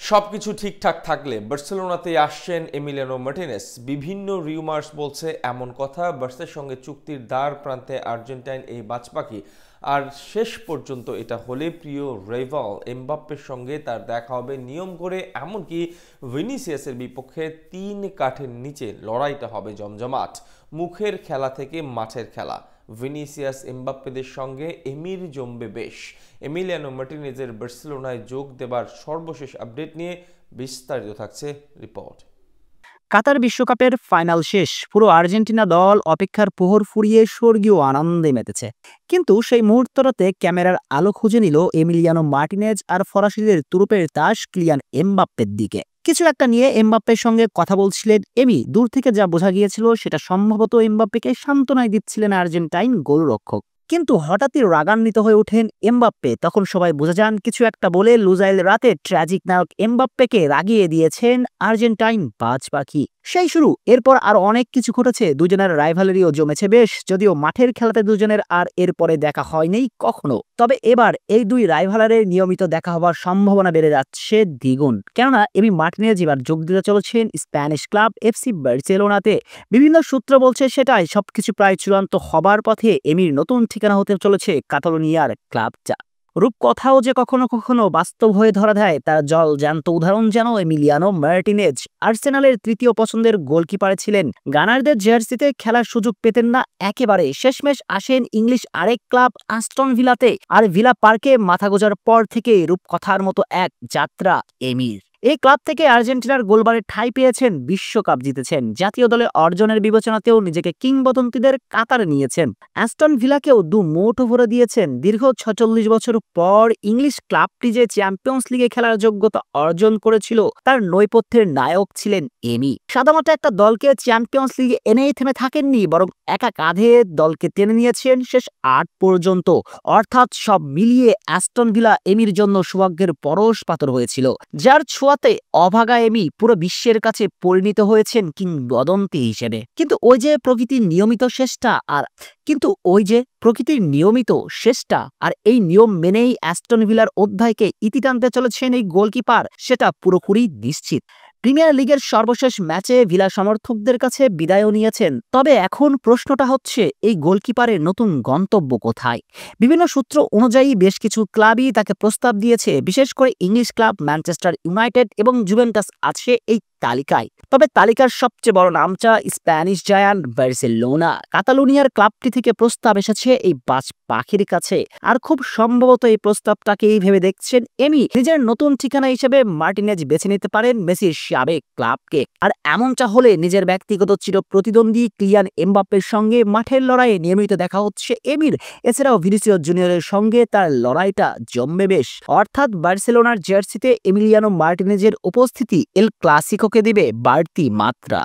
সবকিছু ঠিকঠাক থাকলে বার্সেলোনাতে আসছেন এমিলিয়ানো মার্টিনেজ। বিভিন্ন রিউমার্স বলছে এমন কথা, বার্সার সঙ্গে চুক্তির দ্বার প্রান্তে আর্জেন্টাইন এই বাজপাখি। আর শেষ পর্যন্ত এটা হলে প্রিয় রাইভাল এমবাপ্পের সঙ্গে তার দেখা হবে নিয়ম করে, এমনকি ভিনিসিয়াসের বিপক্ষে 3 কাঠের নিচে লড়াইটা হবে জমজমাট। মুখের খেলা থেকে মাঠের খেলা, ভিনিসিয়াস এমবাপ্পেদের সঙ্গে এমির জমবে বেশ। এমিলিয়ানো মার্টিনেজের বার্সেলোনায় যোগ দেবার সর্বশেষ আপডেট নিয়ে বিস্তারিত থাকছে রিপোর্ট। কাতার বিশ্বকাপের ফাইনাল শেষ, পুরো আর্জেন্টিনা দল অপেক্ষার প্রহর ফুরিয়ে স্বর্গীয় আনন্দে মেতেছে। কিন্তু সেই মুহূর্তটাতে ক্যামেরার আলো খুঁজে নিল এমিলিয়ানো মার্টিনেজ আর ফরাসিদের তুরুপের তাস কিলিয়ান এমবাপ্পের দিকে। কিছু একটা নিয়ে এমবাপ্পের সঙ্গে কথা বলছিলেন এমি। দূর থেকে যা বোঝা গিয়েছিল সেটা সম্ভবত এমবাপ্পেকে সান্ত্বনায় দিচ্ছিলেন আর্জেন্টাইন গোলরক্ষক। কিন্তু হঠাৎই রাগান্বিত হয়ে ওঠেন এমবাপ্পে। তখন সবাই বুঝে যান কিছু একটা বলে লুজাইল রাতে ট্র্যাজিক নায়ক এমবাপ্পেকে রাগিয়ে দিয়েছেন আর্জেন্টাইন বাজ পাখি। সেই শুরু, এরপর আর অনেক কিছু ঘটেছে। দুজনের রাইভালারিও জমেছে বেশ, যদিও মাঠের খেলাতে দুজনের আর এরপরে দেখা হয়নি কখনো। তবে এবার এই দুই রাইভালারের নিয়মিত দেখা হওয়ার সম্ভাবনা বেড়ে যাচ্ছে দ্বিগুণ, কেননা এমি মার্টিনেজ এবার যোগ দিতে চলেছেন স্প্যানিশ ক্লাব এফসি বার্সেলোনাতে। বিভিন্ন সূত্র বলছে সেটাই সবকিছু প্রায় চূড়ান্ত হবার পথে। এমির নতুন ঠিকানা হতে চলেছে কাতালোনিয়ার ক্লাবটা। রূপকথাও যে কখনো কখনো বাস্তব হয়ে ধরা দেয়, তার জল জ্যান্ত উদাহরণ যেন এমিলিয়ানো মার্টিনেজ। আর্সেনালের তৃতীয় পছন্দের গোলকিপার ছিলেন, গানারদের জার্সিতে খেলার সুযোগ পেতেন না একেবারে। শেষমেশ আসেন ইংলিশ আরেক ক্লাব অ্যাস্টন ভিলাতে, আর ভিলা পার্কে মাথা গোজার পর থেকে রূপকথার মতো এক যাত্রা এমির। এই ক্লাব থেকে আর্জেন্টিনার গোলবারে ঠাঁই পেয়েছেন, বিশ্বকাপ জিতেছেন, জাতীয় দলে অর্জনের বিবেচনাতেও নিজেকে কিংবদন্তিদের কাতারে নিয়েছেন। অ্যাস্টন ভিলাকেও দু মুঠো ভরে দিয়েছেন। দীর্ঘ 46 বছর পর ইংলিশ ক্লাবটি যে চ্যাম্পিয়ন্স লিগে খেলার যোগ্যতা অর্জন করেছিল, তার নৈপথ্যের নায়ক ছিলেন এমি। সাদামাটা একটা দলকে চ্যাম্পিয়ন্স লিগে এনেই থেমে থাকেননি, বরং একা কাঁধে দলকে টেনে নিয়েছেন শেষ 8 পর্যন্ত। অর্থাৎ সব মিলিয়ে অ্যাস্টন ভিলা এমির জন্য সৌভাগ্যের পরশ পাথর হয়েছিল, যার ছোঁয়াতে অভাগা এমি পুরো বিশ্বের কাছে পরিণত হয়েছেন কিংবদন্তি হিসেবে। কিন্তু ওই যে প্রকৃতির নিয়মিত শেষটা আর এই নিয়ম মেনেই অ্যাস্টন ভিলার অধ্যায়কে ইতি টানতে চলেছেন এই গোলকিপার, সেটা পুরোপুরি নিশ্চিত। প্রিমিয়ার লিগের সর্বশেষ ম্যাচে ভিলা সমর্থকদের কাছে বিদায়ও নিয়েছেন। তবে এখন প্রশ্নটা হচ্ছে, এই গোলকিপারের নতুন গন্তব্য কোথায়? বিভিন্ন সূত্র অনুযায়ী বেশ কিছু ক্লাবই তাকে প্রস্তাব দিয়েছে, বিশেষ করে ইংলিশ ক্লাব ম্যানচেস্টার ইউনাইটেড এবং জুভেন্টাস আছে এই তালিকায়। তবে তালিকার সবচেয়ে বড় নামটা স্প্যানিশ জায়ান্ট বার্সেলোনা। কাতালোনিয়ার ক্লাবটি থেকে প্রস্তাব এসেছে এই বাজ পাখির কাছে, আর খুব সম্ভবত এই প্রস্তাবটাকেই ভেবে দেখছেন এমি। নিজের নতুন ঠিকানা হিসেবে মার্টিনেজ বেছে নিতে পারেন মেসির সাবেক ক্লাবকে। আর এমনটা হলে নিজের ব্যক্তিগত চিরপ্রতিদ্বন্দ্বী কিলিয়ান এমবাপ্পের সঙ্গে মাঠের লড়াইয়ে নিয়মিত দেখা হচ্ছে এমির। এছাড়াও ভিনিসিয়াস জুনিয়রের সঙ্গে তার লড়াইটা জমবে বেশ। অর্থাৎ বার্সেলোনার জার্সিতে এমিলিয়ানো মার্টিনেজের উপস্থিতি এল ক্লাসিকোকে দিবে বাড়তি মাত্রা।